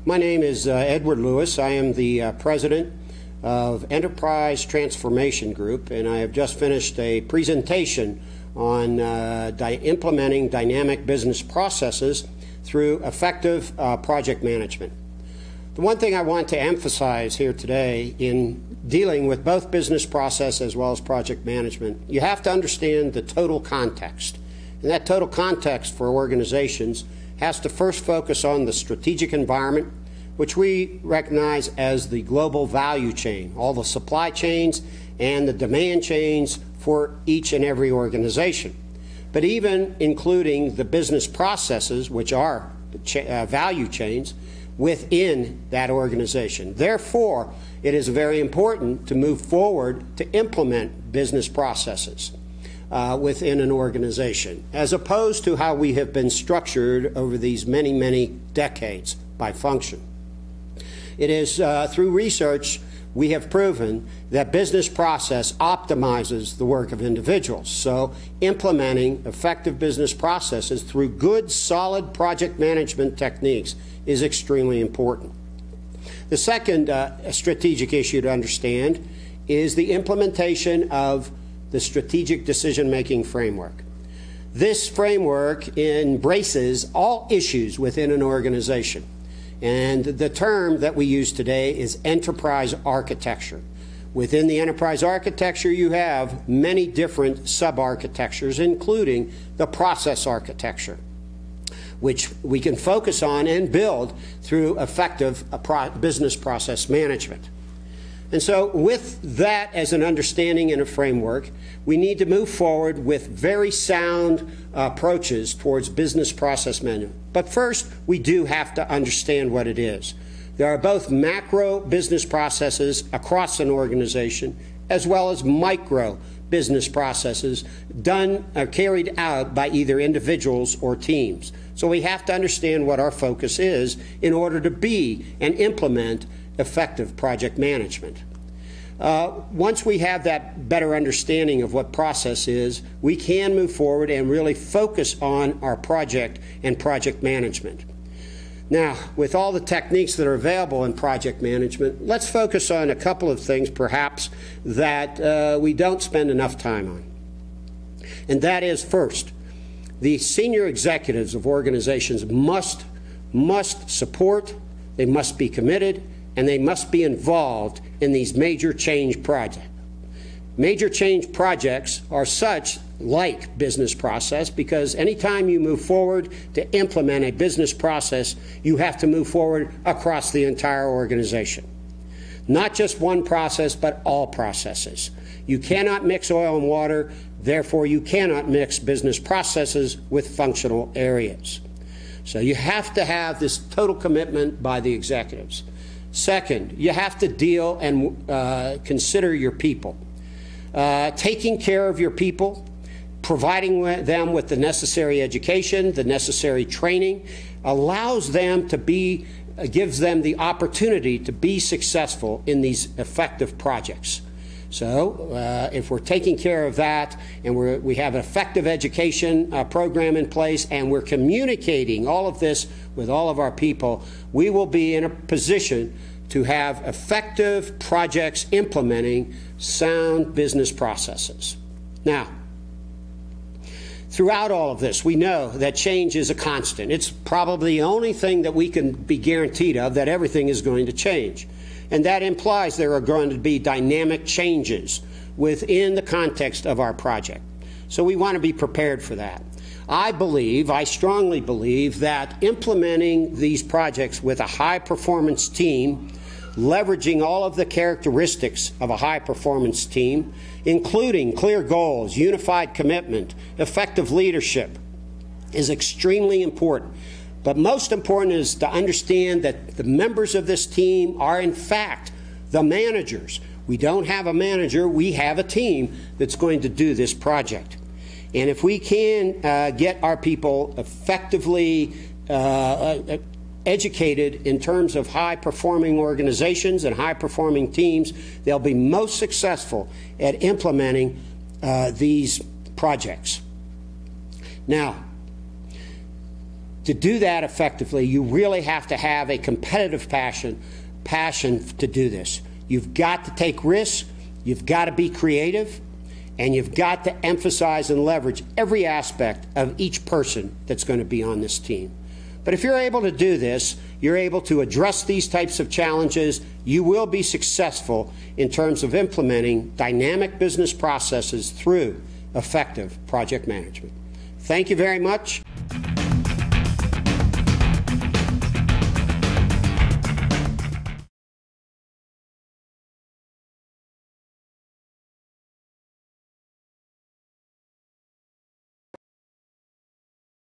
My name is Edward Lewis. I am the president of Enterprise Transformation Group, and I have just finished a presentation on implementing dynamic business processes through effective project management. The one thing I want to emphasize here today in dealing with both business process as well as project management, you have to understand the total context. And that total context for organizations has to first focus on the strategic environment, which we recognize as the global value chain, all the supply chains and the demand chains for each and every organization. But even including the business processes, which are value chains, within that organization. Therefore, it is very important to move forward to implement business processes within an organization, as opposed to how we have been structured over these many, many decades by function. It is through research we have proven that business process optimizes the work of individuals. So implementing effective business processes through good, solid project management techniques is extremely important. The second strategic issue to understand is the implementation of the strategic decision-making framework. This framework embraces all issues within an organization. And the term that we use today is enterprise architecture. Within the enterprise architecture, you have many different sub-architectures, including the process architecture, which we can focus on and build through effective business process management. And so with that as an understanding and a framework, we need to move forward with very sound approaches towards business process management. But first, we do have to understand what it is. There are both macro business processes across an organization, as well as micro business processes done or carried out by either individuals or teams. So we have to understand what our focus is in order to be and implement effective project management. Once we have that better understanding of what process is, we can move forward and really focus on our project and project management. Now, with all the techniques that are available in project management, let's focus on a couple of things perhaps that we don't spend enough time on. And that is, first, the senior executives of organizations must support, they must be committed, and they must be involved in these major change projects. Major change projects are such like business process because anytime you move forward to implement a business process, you have to move forward across the entire organization. Not just one process, but all processes. You cannot mix oil and water, therefore you cannot mix business processes with functional areas. So you have to have this total commitment by the executives. Second, you have to deal and consider your people. Taking care of your people, providing them with the necessary education, the necessary training, allows them to be, gives them the opportunity to be successful in these effective projects. So if we're taking care of that and we have an effective education program in place and we're communicating all of this with all of our people, we will be in a position to have effective projects implementing sound business processes. Now, throughout all of this, we know that change is a constant. It's probably the only thing that we can be guaranteed of, that everything is going to change. And that implies there are going to be dynamic changes within the context of our project. So we want to be prepared for that. I strongly believe that implementing these projects with a high-performance team, leveraging all of the characteristics of a high-performance team, including clear goals, unified commitment, effective leadership, is extremely important. But most important is to understand that the members of this team are, in fact, the managers. We don't have a manager, we have a team that's going to do this project. And if we can get our people effectively educated in terms of high-performing organizations and high-performing teams, they'll be most successful at implementing these projects. Now, to do that effectively, you really have to have a competitive passion to do this. You've got to take risks, you've got to be creative, and you've got to emphasize and leverage every aspect of each person that's going to be on this team. But if you're able to do this, you're able to address these types of challenges, you will be successful in terms of implementing dynamic business processes through effective project management. Thank you very much.